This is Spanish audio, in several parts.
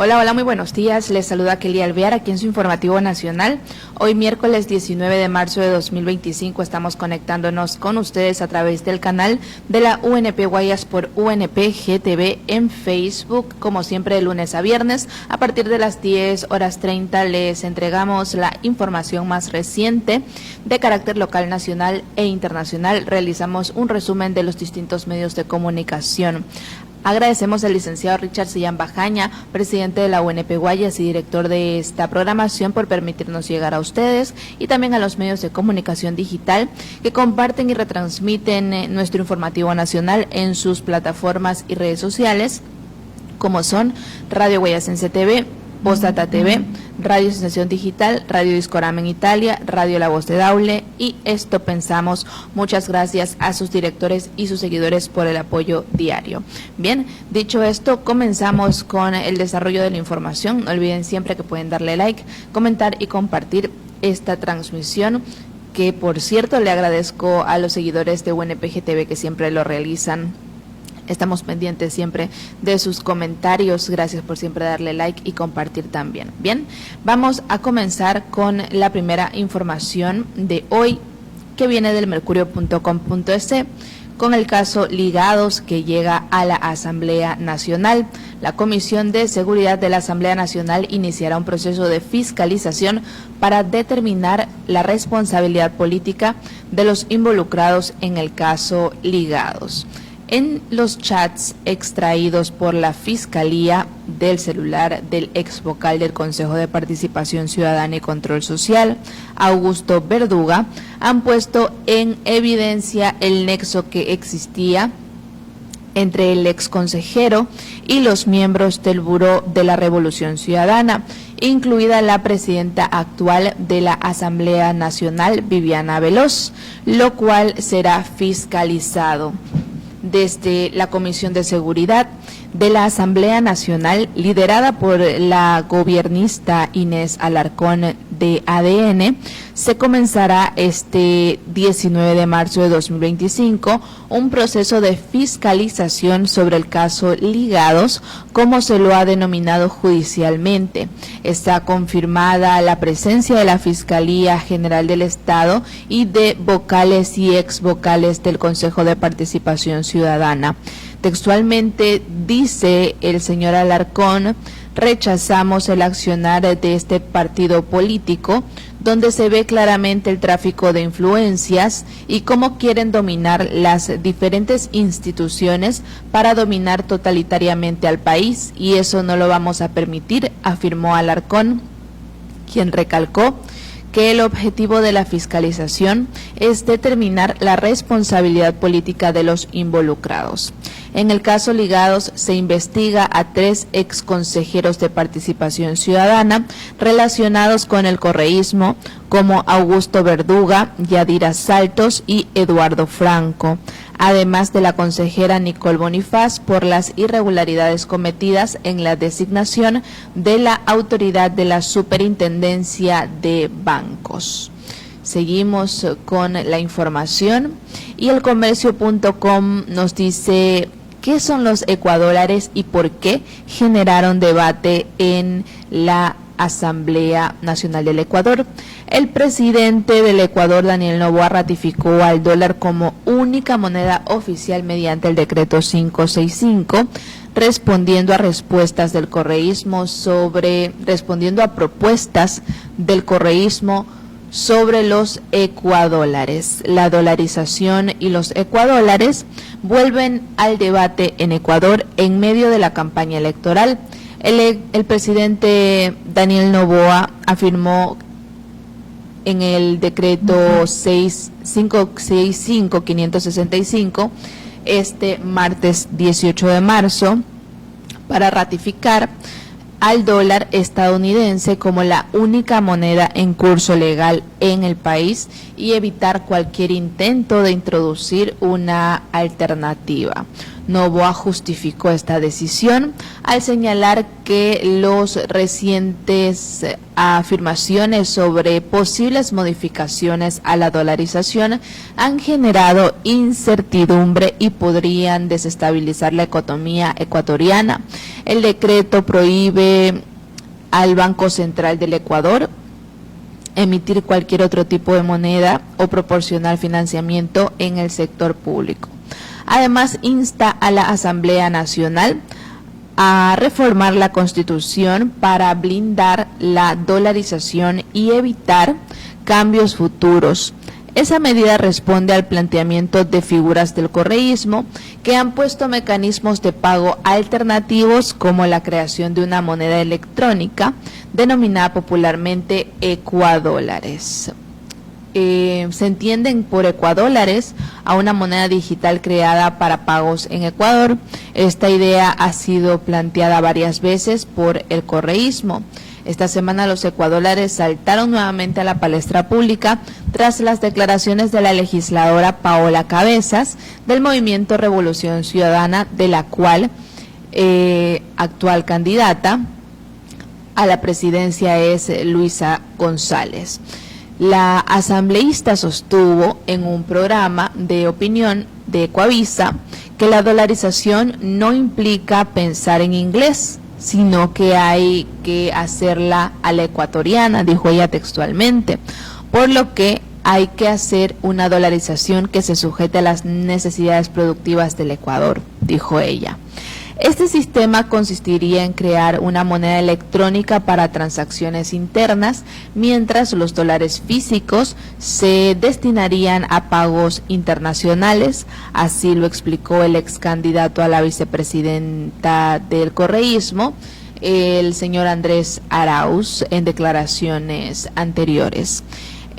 Hola, muy buenos días. Les saluda Kelly Alvear aquí en su informativo nacional. Hoy miércoles 19 de marzo de 2025 estamos conectándonos con ustedes a través del canal de la UNP Guayas por UNP GTV en Facebook. Como siempre, de lunes a viernes, a partir de las 10:30 les entregamos la información más reciente de carácter local, nacional e internacional. Realizamos un resumen de los distintos medios de comunicación. Agradecemos al licenciado Richard Sillán Bajaña, presidente de la UNP Guayas y director de esta programación, por permitirnos llegar a ustedes, y también a los medios de comunicación digital que comparten y retransmiten nuestro informativo nacional en sus plataformas y redes sociales, como son Radio Guayasense TV, Postdata TV, Radio Sensación Digital, Radio Discorama en Italia, Radio La Voz de Daule y Esto Pensamos. Muchas gracias a sus directores y sus seguidores por el apoyo diario. Bien, dicho esto, comenzamos con el desarrollo de la información. No olviden siempre que pueden darle like, comentar y compartir esta transmisión, que por cierto le agradezco a los seguidores de UNPG TV que siempre lo realizan. Estamos pendientes siempre de sus comentarios. Gracias por siempre darle like y compartir también. Bien, vamos a comenzar con la primera información de hoy, que viene del mercurio.com.es, con el caso Ligados, que llega a la Asamblea Nacional. La Comisión de Seguridad de la Asamblea Nacional iniciará un proceso de fiscalización para determinar la responsabilidad política de los involucrados en el caso Ligados. En los chats extraídos por la Fiscalía del celular del ex vocal del Consejo de Participación Ciudadana y Control Social, Augusto Verduga, han puesto en evidencia el nexo que existía entre el ex consejero y los miembros del Buró de la Revolución Ciudadana, incluida la presidenta actual de la Asamblea Nacional, Viviana Veloz, lo cual será fiscalizado. Desde la Comisión de Seguridad de la Asamblea Nacional, liderada por la gobernista Inés Alarcón de ADN, se comenzará este 19 de marzo de 2025 un proceso de fiscalización sobre el caso Ligados, como se lo ha denominado judicialmente. Está confirmada la presencia de la Fiscalía General del Estado y de vocales y ex vocales del Consejo de Participación Ciudadana. Textualmente dice el señor Alarcón: rechazamos el accionar de este partido político, donde se ve claramente el tráfico de influencias y cómo quieren dominar las diferentes instituciones para dominar totalitariamente al país, y eso no lo vamos a permitir, afirmó Alarcón, quien recalcó que el objetivo de la fiscalización es determinar la responsabilidad política de los involucrados. En el caso Ligados se investiga a 3 ex consejeros de Participación Ciudadana relacionados con el correísmo, como Augusto Verduga, Yadira Saltos y Eduardo Franco, además de la consejera Nicole Bonifaz, por las irregularidades cometidas en la designación de la autoridad de la Superintendencia de Bancos. Seguimos con la información y el comercio.com nos dice: ¿qué son los ecuadólares y por qué generaron debate en la Asamblea Nacional del Ecuador? El presidente del Ecuador, Daniel Noboa, ratificó al dólar como única moneda oficial mediante el decreto 565, respondiendo a propuestas del correísmo sobre los ecuadólares. La dolarización y los ecuadólares vuelven al debate en Ecuador en medio de la campaña electoral. El presidente Daniel Noboa afirmó en el decreto 565 este martes 18 de marzo para ratificar al dólar estadounidense como la única moneda en curso legal en el país y evitar cualquier intento de introducir una alternativa. Noboa justificó esta decisión al señalar que los recientes afirmaciones sobre posibles modificaciones a la dolarización han generado incertidumbre y podrían desestabilizar la economía ecuatoriana. El decreto prohíbe al Banco Central del Ecuador emitir cualquier otro tipo de moneda o proporcionar financiamiento en el sector público. Además, insta a la Asamblea Nacional a reformar la Constitución para blindar la dolarización y evitar cambios futuros. Esa medida responde al planteamiento de figuras del correísmo que han puesto mecanismos de pago alternativos como la creación de una moneda electrónica denominada popularmente ecuadólares. Se entienden por ecuadólares a una moneda digital creada para pagos en Ecuador. Esta idea ha sido planteada varias veces por el correísmo. Esta semana los ecuadólares saltaron nuevamente a la palestra pública tras las declaraciones de la legisladora Paola Cabezas del Movimiento Revolución Ciudadana, de la cual actual candidata a la presidencia es Luisa González. La asambleísta sostuvo en un programa de opinión de Ecuavisa que la dolarización no implica pensar en inglés, sino que hay que hacerla a la ecuatoriana, dijo ella textualmente, por lo que hay que hacer una dolarización que se sujete a las necesidades productivas del Ecuador, dijo ella. Este sistema consistiría en crear una moneda electrónica para transacciones internas, mientras los dólares físicos se destinarían a pagos internacionales. Así lo explicó el ex candidato a la vicepresidenta del correísmo, el señor Andrés Arauz, en declaraciones anteriores.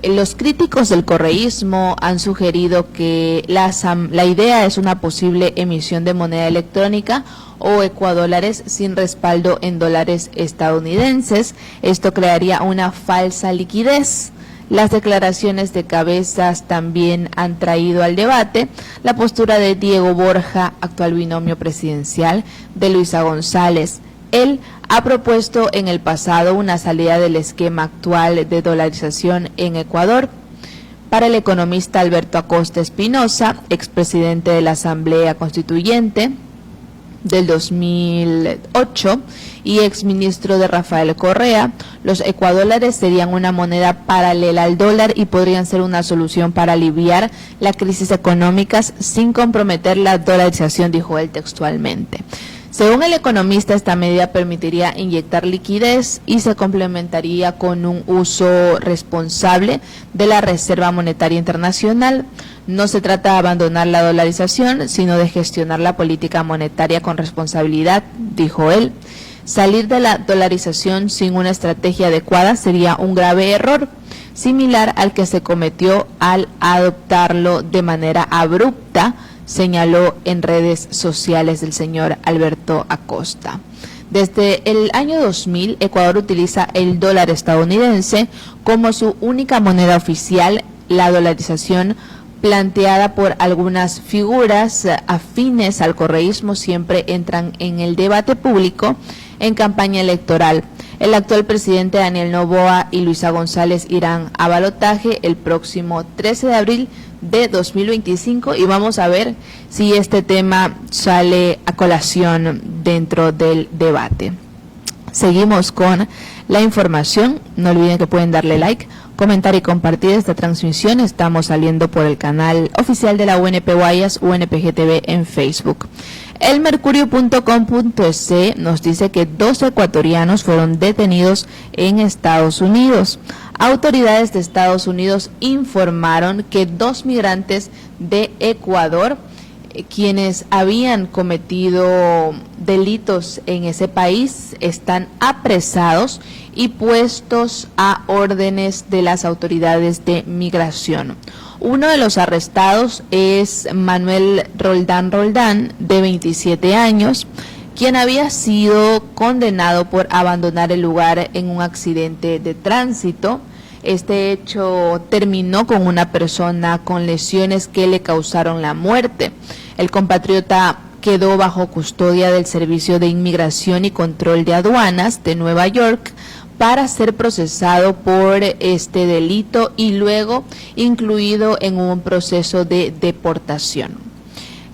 Los críticos del correísmo han sugerido que la idea es una posible emisión de moneda electrónica o ecuadólares sin respaldo en dólares estadounidenses. Esto crearía una falsa liquidez. Las declaraciones de Cabezas también han traído al debate la postura de Diego Borja, actual binomio presidencial de Luisa González. Él ha propuesto en el pasado una salida del esquema actual de dolarización en Ecuador. Para el economista Alberto Acosta Espinosa, expresidente de la Asamblea Constituyente del 2008 y exministro de Rafael Correa, los ecuadólares serían una moneda paralela al dólar y podrían ser una solución para aliviar la crisis económica sin comprometer la dolarización, dijo él textualmente. Según el economista, esta medida permitiría inyectar liquidez y se complementaría con un uso responsable de la Reserva Monetaria Internacional. No se trata de abandonar la dolarización, sino de gestionar la política monetaria con responsabilidad, dijo él. Salir de la dolarización sin una estrategia adecuada sería un grave error, similar al que se cometió al adoptarlo de manera abrupta, señaló en redes sociales el señor Alberto Acosta. Desde el año 2000, Ecuador utiliza el dólar estadounidense como su única moneda oficial. La dolarización planteada por algunas figuras afines al correísmo siempre entran en el debate público en campaña electoral. El actual presidente Daniel Noboa y Luisa González irán a balotaje el próximo 13 de abril de 2025 y vamos a ver si este tema sale a colación dentro del debate. Seguimos con la información. No olviden que pueden darle like, comentar y compartir esta transmisión. Estamos saliendo por el canal oficial de la UNP Guayas, UNPGTV en Facebook. El Mercurio.com.es nos dice que 2 ecuatorianos fueron detenidos en Estados Unidos. Autoridades de Estados Unidos informaron que 2 migrantes de Ecuador, quienes habían cometido delitos en ese país, están apresados y puestos a órdenes de las autoridades de migración. Uno de los arrestados es Manuel Roldán, de 27 años, quien había sido condenado por abandonar el lugar en un accidente de tránsito. Este hecho terminó con una persona con lesiones que le causaron la muerte. El compatriota quedó bajo custodia del Servicio de Inmigración y Control de Aduanas de Nueva York para ser procesado por este delito y luego incluido en un proceso de deportación.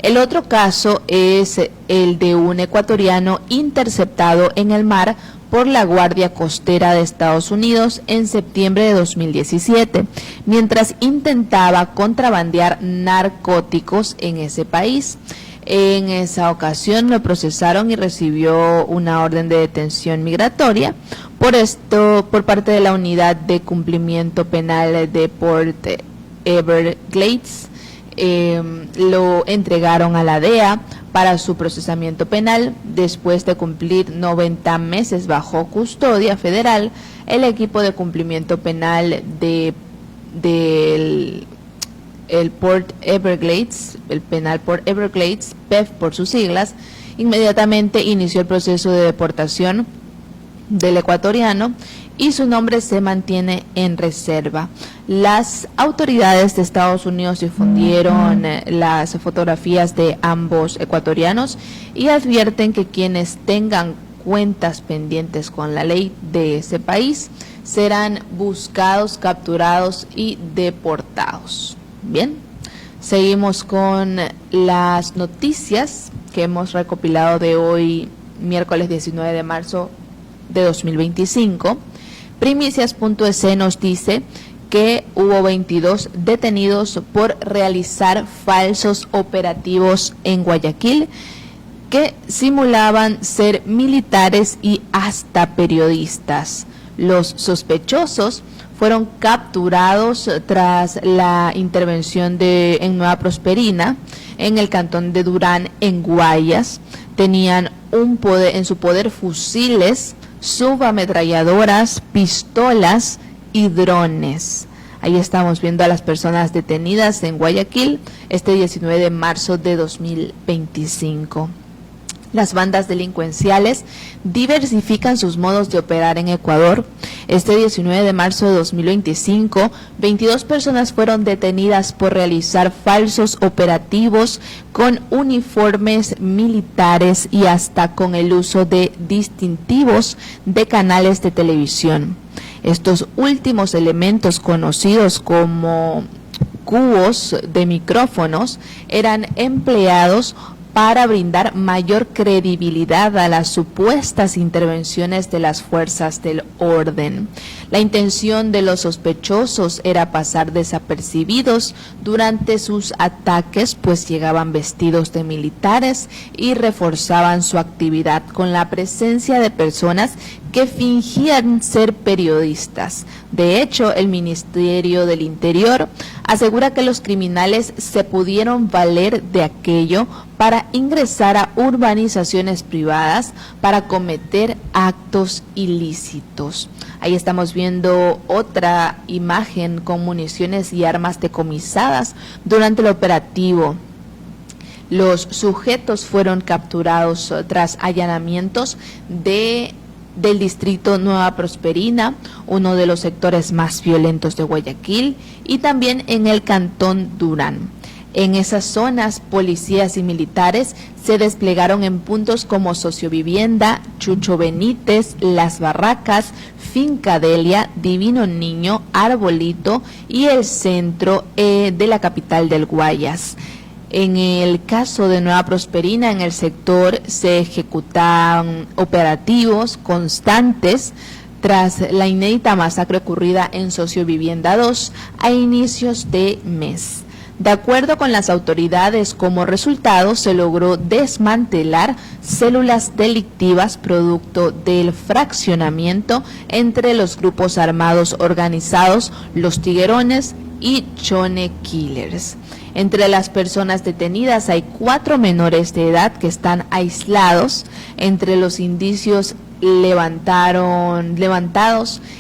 El otro caso es el de un ecuatoriano interceptado en el mar por la Guardia Costera de Estados Unidos en septiembre de 2017, mientras intentaba contrabandear narcóticos en ese país. En esa ocasión lo procesaron y recibió una orden de detención migratoria por parte de la Unidad de Cumplimiento Penal de Port Everglades. Lo entregaron a la DEA para su procesamiento penal. Después de cumplir 90 meses bajo custodia federal, el equipo de cumplimiento penal del Port Everglades, el penal Port Everglades, PEF por sus siglas, inmediatamente inició el proceso de deportación del ecuatoriano y su nombre se mantiene en reserva. Las autoridades de Estados Unidos difundieron las fotografías de ambos ecuatorianos y advierten que quienes tengan cuentas pendientes con la ley de ese país serán buscados, capturados y deportados. Bien, seguimos con las noticias que hemos recopilado de hoy, miércoles 19 de marzo de 2025. Primicias.es nos dice que hubo 22 detenidos por realizar falsos operativos en Guayaquil que simulaban ser militares y hasta periodistas. Los sospechosos fueron capturados tras la intervención en Nueva Prosperina, en el cantón de Durán, en Guayas. Tenían en su poder fusiles, subametralladoras, pistolas y drones. Ahí estamos viendo a las personas detenidas en Guayaquil este 19 de marzo de 2025. Las bandas delincuenciales diversifican sus modos de operar en Ecuador. Este 19 de marzo de 2025, 22 personas fueron detenidas por realizar falsos operativos con uniformes militares y hasta con el uso de distintivos de canales de televisión. Estos últimos elementos, conocidos como cubos de micrófonos, eran empleados para brindar mayor credibilidad a las supuestas intervenciones de las fuerzas del orden. La intención de los sospechosos era pasar desapercibidos durante sus ataques, pues llegaban vestidos de militares y reforzaban su actividad con la presencia de personas que fingían ser periodistas. De hecho, el Ministerio del Interior asegura que los criminales se pudieron valer de aquello para ingresar a urbanizaciones privadas para cometer actos ilícitos. Ahí estamos viendo otra imagen con municiones y armas decomisadas durante el operativo. Los sujetos fueron capturados tras allanamientos del distrito Nueva Prosperina, uno de los sectores más violentos de Guayaquil, y también en el cantón Durán. En esas zonas, policías y militares se desplegaron en puntos como Sociovivienda, Chucho Benítez, Las Barracas, Finca Delia, Divino Niño, Arbolito y el centro de la capital del Guayas. En el caso de Nueva Prosperina, en el sector se ejecutan operativos constantes tras la inédita masacre ocurrida en Sociovivienda 2 a inicios de mes. De acuerdo con las autoridades, como resultado se logró desmantelar células delictivas producto del fraccionamiento entre los grupos armados organizados Los Tiguerones y Chone Killers. Entre las personas detenidas hay 4 menores de edad que están aislados. Entre los indicios levantados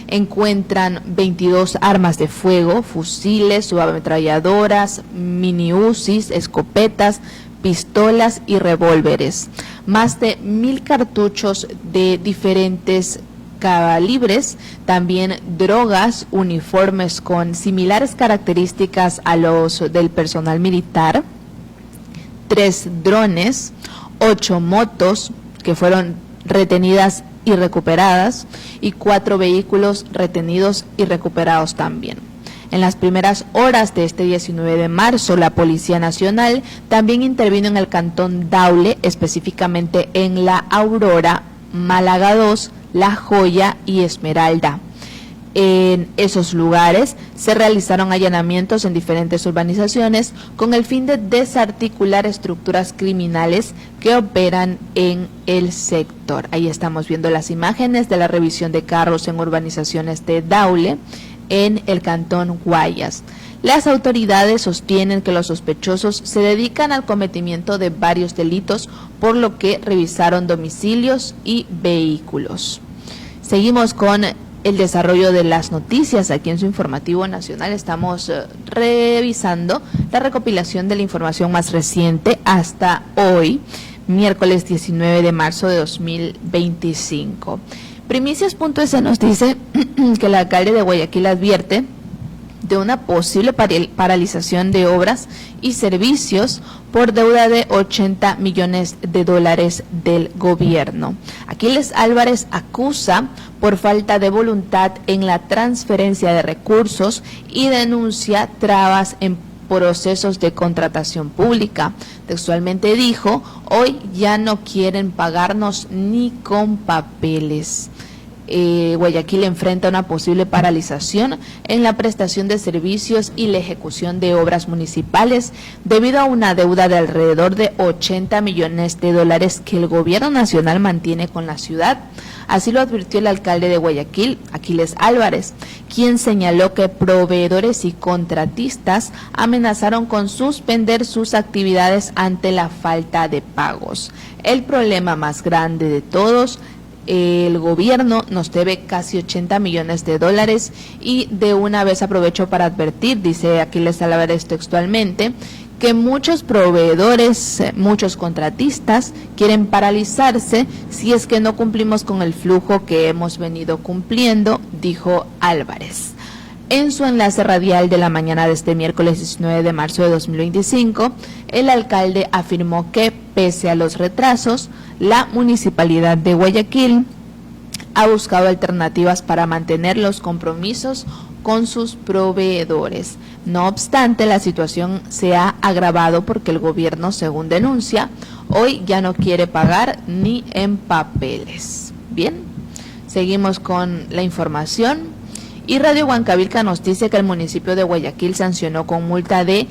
encuentran 22 armas de fuego, fusiles, subametralladoras, mini UCIs, escopetas, pistolas y revólveres, más de 1000 cartuchos de diferentes calibres, también drogas, uniformes con similares características a los del personal militar, 3 drones, 8 motos que fueron retenidas y recuperadas y 4 vehículos retenidos y recuperados también. En las primeras horas de este 19 de marzo, la Policía Nacional también intervino en el cantón Daule, específicamente en La Aurora, Málaga 2, La Joya y Esmeralda. En esos lugares se realizaron allanamientos en diferentes urbanizaciones con el fin de desarticular estructuras criminales que operan en el sector. Ahí estamos viendo las imágenes de la revisión de carros en urbanizaciones de Daule, en el cantón Guayas. Las autoridades sostienen que los sospechosos se dedican al cometimiento de varios delitos, por lo que revisaron domicilios y vehículos. Seguimos con el desarrollo de las noticias aquí en su informativo nacional. Estamos revisando la recopilación de la información más reciente hasta hoy, miércoles 19 de marzo de 2025. Primicias.es nos dice que el alcalde de Guayaquil advierte de una posible paralización de obras y servicios por deuda de $80 millones del gobierno. Aquiles Álvarez acusa por falta de voluntad en la transferencia de recursos y denuncia trabas en procesos de contratación pública. Textualmente dijo: hoy ya no quieren pagarnos ni con papeles. Guayaquil enfrenta una posible paralización en la prestación de servicios y la ejecución de obras municipales debido a una deuda de alrededor de $80 millones que el gobierno nacional mantiene con la ciudad. Así lo advirtió el alcalde de Guayaquil, Aquiles Álvarez, quien señaló que proveedores y contratistas amenazaron con suspender sus actividades ante la falta de pagos. El problema más grande de todos: el gobierno nos debe casi $80 millones y de una vez aprovecho para advertir, dice Aquiles Álvarez textualmente, que muchos proveedores, muchos contratistas quieren paralizarse si es que no cumplimos con el flujo que hemos venido cumpliendo, dijo Álvarez. En su enlace radial de la mañana de este miércoles 19 de marzo de 2025, el alcalde afirmó que, pese a los retrasos, la municipalidad de Guayaquil ha buscado alternativas para mantener los compromisos con sus proveedores. No obstante, la situación se ha agravado porque el gobierno, según denuncia, hoy ya no quiere pagar ni en papeles. Bien, seguimos con la información. Y Radio Huancavilca nos dice que el municipio de Guayaquil sancionó con multa de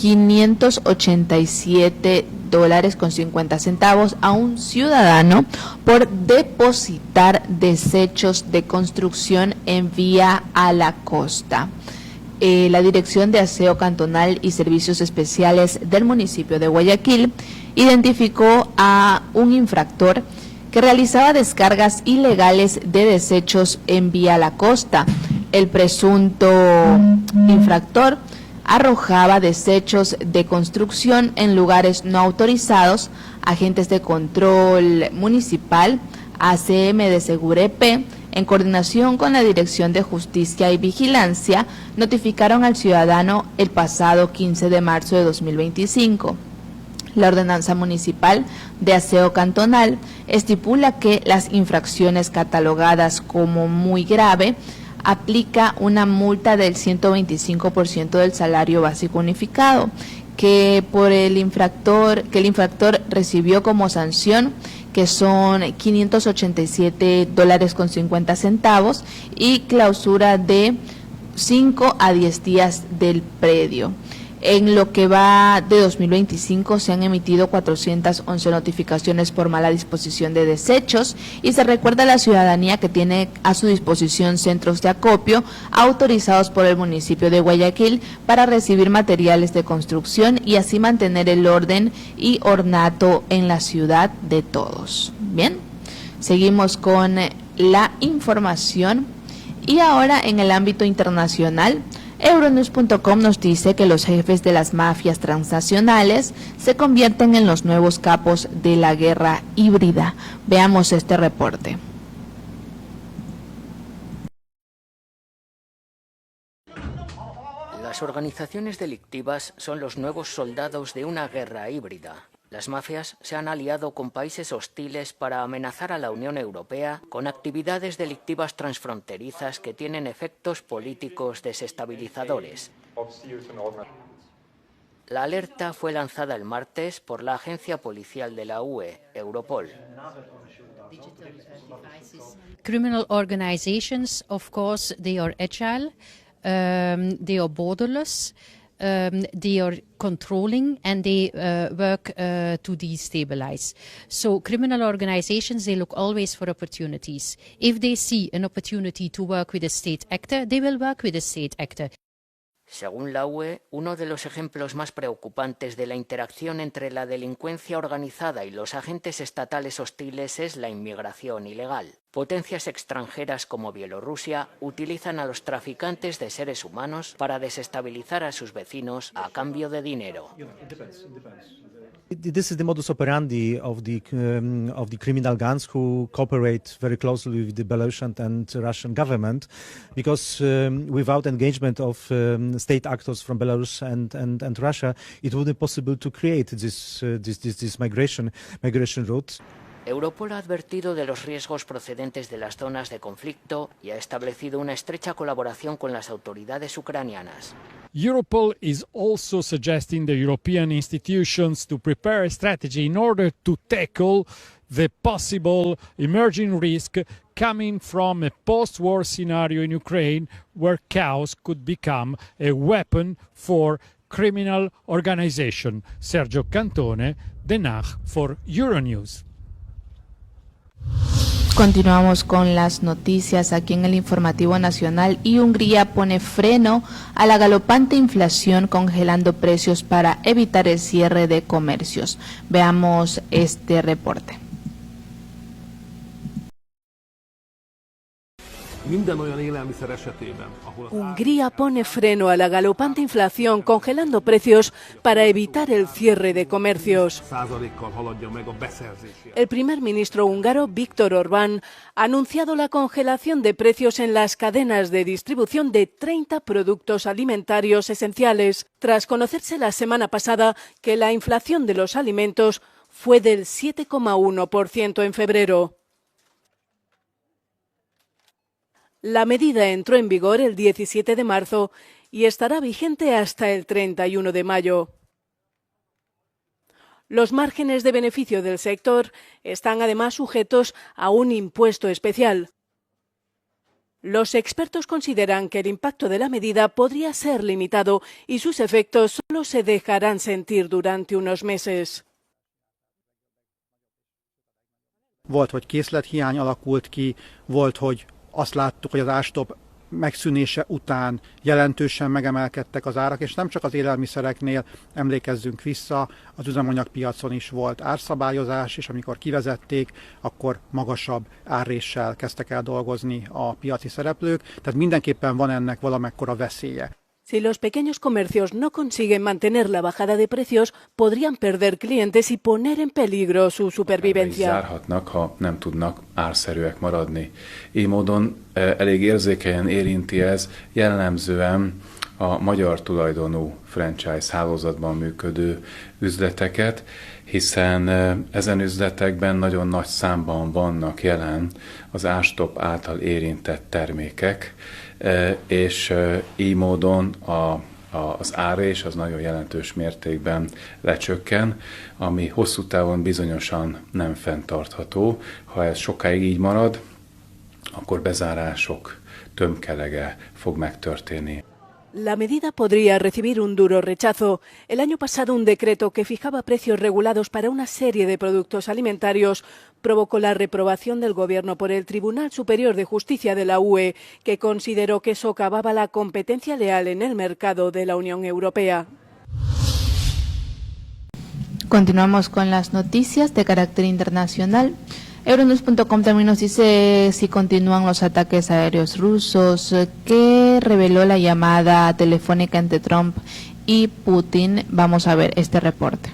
$587.50 a un ciudadano por depositar desechos de construcción en vía a la costa. La Dirección de Aseo Cantonal y Servicios Especiales del municipio de Guayaquil identificó a un infractor que realizaba descargas ilegales de desechos en vía a la costa. El presunto infractor arrojaba desechos de construcción en lugares no autorizados. Agentes de control municipal, ACM de Segurep, en coordinación con la Dirección de Justicia y Vigilancia, notificaron al ciudadano el pasado 15 de marzo de 2025. La ordenanza municipal de aseo cantonal estipula que las infracciones catalogadas como muy grave aplica una multa del 125% del salario básico unificado, que el infractor recibió como sanción, que son $587.50 y clausura de 5 a 10 días del predio. En lo que va de 2025 se han emitido 411 notificaciones por mala disposición de desechos y se recuerda a la ciudadanía que tiene a su disposición centros de acopio autorizados por el municipio de Guayaquil para recibir materiales de construcción y así mantener el orden y ornato en la ciudad de todos. Bien, seguimos con la información y ahora en el ámbito internacional. Euronews.com nos dice que los jefes de las mafias transnacionales se convierten en los nuevos capos de la guerra híbrida. Veamos este reporte. Las organizaciones delictivas son los nuevos soldados de una guerra híbrida. Las mafias se han aliado con países hostiles para amenazar a la Unión Europea con actividades delictivas transfronterizas que tienen efectos políticos desestabilizadores. La alerta fue lanzada el martes por la agencia policial de la UE, Europol. Criminal organizations, of course, they are agile, they are borderless, they are controlling, and they work to destabilize. So criminal organizations, they look always for opportunities. If they see an opportunity to work with a state actor, they will work with a state actor. Según la UE, uno de los ejemplos más preocupantes de la interacción entre la delincuencia organizada y los agentes estatales hostiles es la inmigración ilegal. Potencias extranjeras como Bielorrusia utilizan a los traficantes de seres humanos para desestabilizar a sus vecinos a cambio de dinero. This is the modus operandi of the criminal gangs who cooperate very closely with the Belarusian and Russian government, because without engagement of state actors from Belarus and Russia, it wouldn't be possible to create this migration route. Europol ha advertido de los riesgos procedentes de las zonas de conflicto y ha establecido una estrecha colaboración con las autoridades ucranianas. Europol is also suggesting the European institutions to prepare a strategy in order to tackle the possible emerging risk coming from a post-war scenario in Ukraine where chaos could become a weapon for criminal organization. Sergio Cantone, Den Haag for Euronews. Continuamos con las noticias aquí en el Informativo Nacional y Hungría pone freno a la galopante inflación congelando precios para evitar el cierre de comercios. Veamos este reporte. Hungría pone freno a la galopante inflación congelando precios para evitar el cierre de comercios. El primer ministro húngaro, Viktor Orbán, ha anunciado la congelación de precios en las cadenas de distribución de 30 productos alimentarios esenciales, tras conocerse la semana pasada que la inflación de los alimentos fue del 7,1% en febrero. La medida entró en vigor el 17 de marzo y estará vigente hasta el 31 de mayo. Los márgenes de beneficio del sector están además sujetos a un impuesto especial. Los expertos consideran que el impacto de la medida podría ser limitado y sus efectos solo se dejarán sentir durante unos meses. Volt, hogy készlethiány alakult ki, volt, hogy azt láttuk, hogy az árstop megszűnése után jelentősen megemelkedtek az árak, és nem csak az élelmiszereknél, emlékezzünk vissza, az üzemanyagpiacon is volt árszabályozás, és amikor kivezették, akkor magasabb árréssel kezdtek el dolgozni a piaci szereplők, tehát mindenképpen van ennek valamekkora veszélye. Si los pequeños comercios no consiguen mantener la bajada de precios, podrían perder clientes y poner en peligro su supervivencia. Zárhatnak, ha nem tudnak árszerűek maradni. Így módon elég érzékenyen érinti ez jellemzően a magyar tulajdonú franchise hálózatban működő üzleteket, hiszen ezen üzletekben nagyon nagy számban vannak jelen az árstop által érintett termékek, és így módon az árrés az nagyon jelentős mértékben lecsökken, ami hosszú távon bizonyosan nem fenntartható. Ha ez sokáig így marad, akkor bezárások tömkelege fog megtörténni. La medida podría recibir un duro rechazo. El año pasado un decreto que fijaba precios regulados para una serie de productos alimentarios provocó la reprobación del Gobierno por el Tribunal Superior de Justicia de la UE, que consideró que socavaba la competencia leal en el mercado de la Unión Europea. Continuamos con las noticias de carácter internacional. Euronews.com también nos dice si continúan los ataques aéreos rusos, que reveló la llamada telefónica entre Trump y Putin. Vamos a ver este reporte.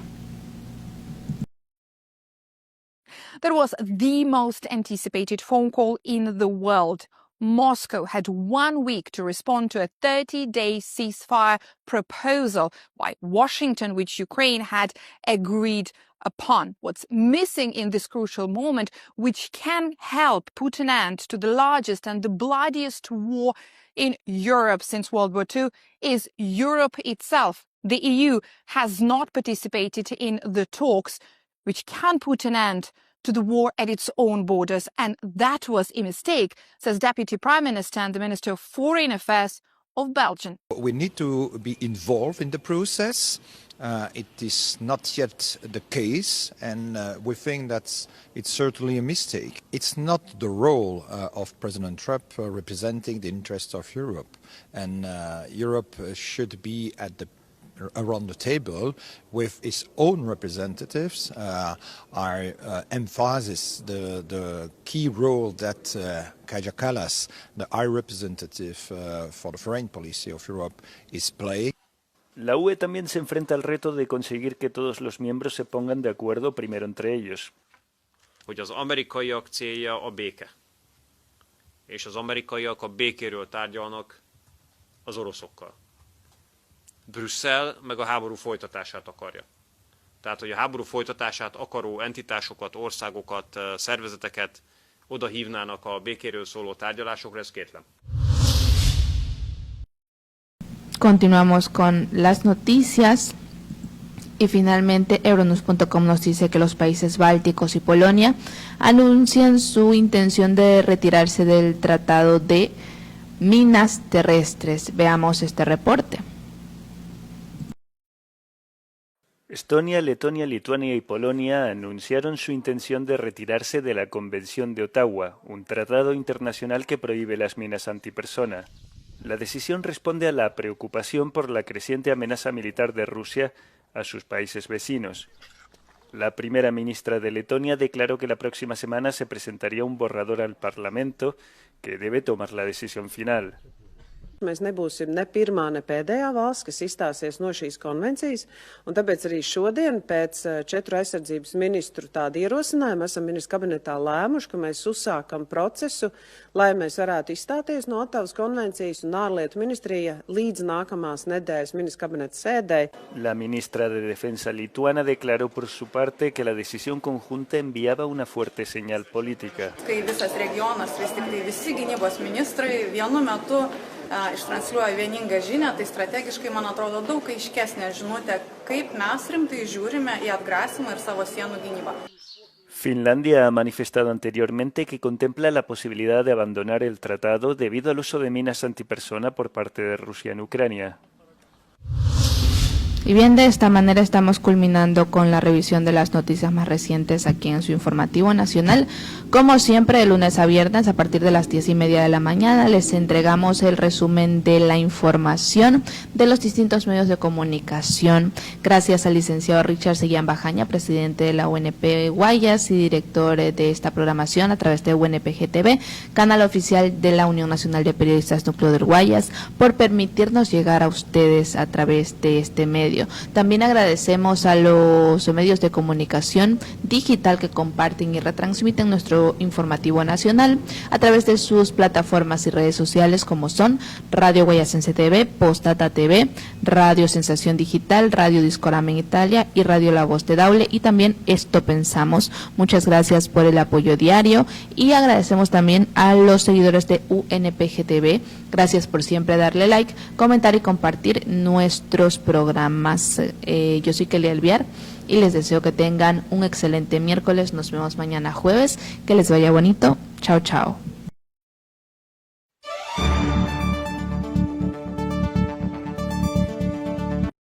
That was the most anticipated phone call in the world. Moscow had 1 week to respond to a 30-day ceasefire proposal by Washington, which Ukraine had agreed upon. What's missing in this crucial moment, which can help put an end to the largest and the bloodiest war in Europe since World War II, is Europe itself. The EU has not participated in the talks, which can put an end to the war at its own borders. And that was a mistake, says Deputy Prime Minister and the Minister of Foreign Affairs of Belgium. We need to be involved in the process. It is not yet the case, and we think that it's certainly a mistake. It's not the role of President Trump representing the interests of Europe, and Europe should be around the table with its own representatives. I emphasize the key role that Kaja Kallas, the High Representative for the Foreign Policy of Europe, is playing. La UE también se enfrenta al reto de conseguir que todos los miembros se pongan de acuerdo primero entre ellos. Hogy az amerikaiak célja a béke, és az amerikaiak a békéről tárgyalnak az oroszokkal. Brüsszel meg a háború folytatását akarja. Tehát, hogy a háború folytatását akaró entitásokat, országokat, szervezeteket oda hívnának a békéről szóló tárgyalásokra, ez kétlem. Continuamos con las noticias y finalmente Euronews.com nos dice que los países bálticos y Polonia anuncian su intención de retirarse del Tratado de Minas Terrestres. Veamos este reporte. Estonia, Letonia, Lituania y Polonia anunciaron su intención de retirarse de la Convención de Ottawa, un tratado internacional que prohíbe las minas antipersona. La decisión responde a la preocupación por la creciente amenaza militar de Rusia a sus países vecinos. La primera ministra de Letonia declaró que la próxima semana se presentaría un borrador al Parlamento que debe tomar la decisión final. Mēs nebūsim ne pirmā, ne pēdējā valsts, kas izstāsies no šīs konvencijas, un tāpēc arī šodien pēc 4 aizsardzības ministru tādu ierosinājumu esam ministru kabinetā lēmuši, ka mēs uzsākam procesu, lai mēs varētu izstāties no Ottavas konvencijas, un ārlietu ministrija līdz nākamās nedēļas ministru kabineta sēdē. La ministra de Defensa lituana declaró por su parte que la decisión conjunta enviaba una fuerte señal política. Kai visas regionas, vis tik tai visi gynybos ministrai vienu metu ištransliuoja vieningą žinią, tai strategiškai, man atrodo, daug aiškesnė žinutė, kaip mes rimtai žiūrime į atgrasymą ir savo sienų gynybą. Finlandia ha manifestado anteriormente que contempla la posibilidad de abandonar el tratado debido al uso de minas antipersona por parte de Rusia en Ucrania. Y bien, de esta manera estamos culminando con la revisión de las noticias más recientes aquí en su informativo nacional. Como siempre, de lunes a viernes, a partir de las 10:30 de la mañana, les entregamos el resumen de la información de los distintos medios de comunicación. Gracias al licenciado Richard Seguián Bajaña, presidente de la UNP Guayas y director de esta programación a través de UNPGTV, canal oficial de la Unión Nacional de Periodistas Núcleo del Guayas, por permitirnos llegar a ustedes a través de este medio. También agradecemos a los medios de comunicación digital que comparten y retransmiten nuestro informativo nacional a través de sus plataformas y redes sociales, como son Radio Guayasense TV, Postdata TV, Radio Sensación Digital, Radio Discoramen Italia y Radio La Voz de Daule, y también Esto Pensamos. Muchas gracias por el apoyo diario y agradecemos también a los seguidores de UNPGTV. Gracias por siempre darle like, comentar y compartir nuestros programas. Yo soy Kelly Alviar y les deseo que tengan un excelente miércoles. Nos vemos mañana jueves. Que les vaya bonito. Chao, chao.